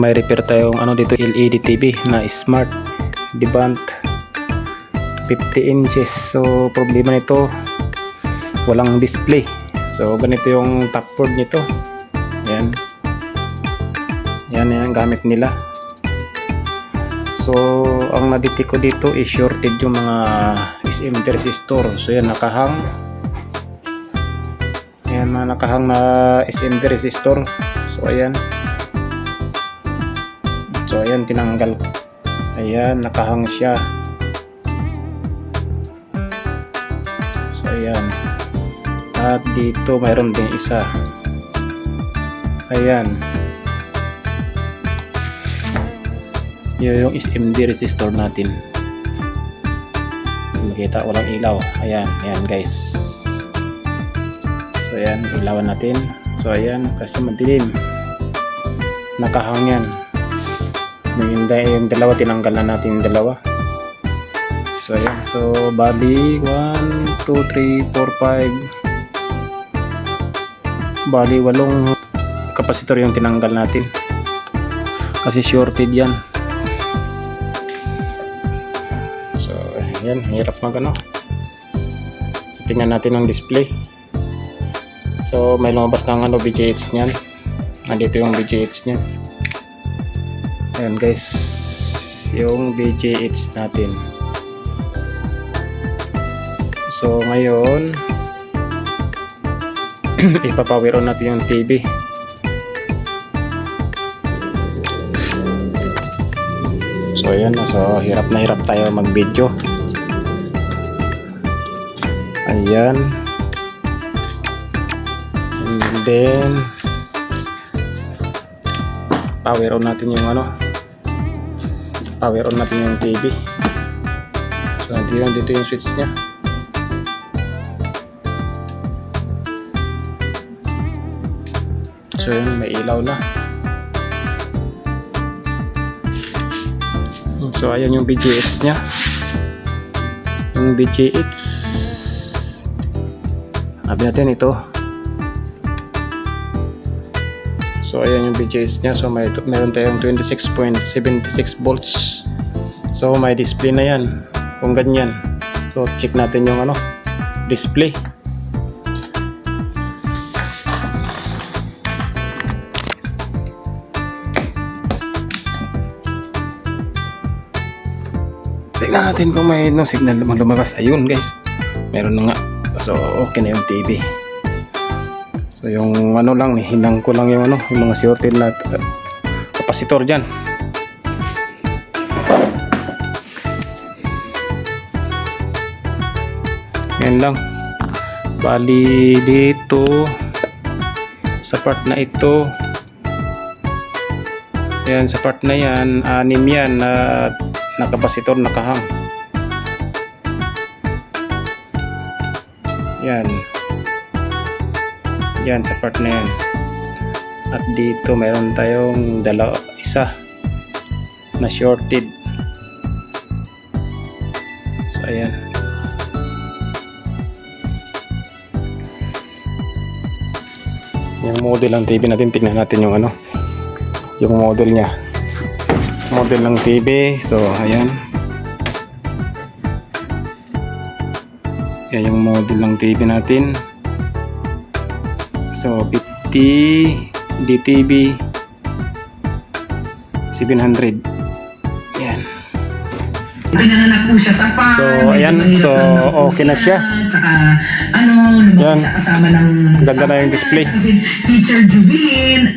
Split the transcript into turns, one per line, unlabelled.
May repair tayong dito, LED TV na smart Devant 50 inches. So problema nito, walang display. So ganito yung top board nito. Yan ang gamit nila. So ang naditi ko dito is shorted yung mga SMD resistor. So yan, nakahang. Yan, mga nakahang na SMD resistor. So ayan, tinanggal. Ayan, nakahang siya. So ayan, at dito mayroon din isa. Ayan, yun yung SMD resistor natin. Makita, walang ilaw. Ayan guys. So ayan, ilawan natin. So ayan, kasi madilim, nakahang yan. Yung dalawa, tinanggal na natin yung dalawa. So ayan, so bali 1, 2, 3, 4, 5, bali 8 kapasitor yung tinanggal natin kasi shorted yan. So ayan, hirap mag So tingnan natin ang display. So may lumabas ng BGH niyan. Nandito yung BGH niyan. Ayan guys, yung BGH natin. So ngayon ipapower on natin yung TV. So ayan, so hirap na hirap tayo mag video. Ayan, and then power on natin yung power on natin yung TV. So dito yung switch nya. So yun, may ilaw na. So ayan yung BGH nya. Yung BGH, sabi natin ito. So ayan yung BGH nya. So meron tayong 26.76 volts. So may display na yan kung ganyan. So check natin yung display. Tingnan natin kung may signal lumabas. Ayun guys, meron na nga. So okay na yung TV. So yung lang, hinang ko lang yung yung mga shorted na kapasitor dyan. Yan lang. Bali dito sa part na ito, yan, sa part na yan, 6 yan na kapasitor nakahang. Yan sa part na yan. At dito meron tayong isa na shorted. So ayan. Yung model ng TV natin, tingnan natin yung yung model nya. Model ng TV. So ayan. Yan yung model ng TV natin. So 50 DTV 700. Yan.
Pinanganak po siya sa farm.
So ayan, so okay na siya.
Tsaka lumaki siya kasama ng
ganda na yung display.
Teacher Juvin.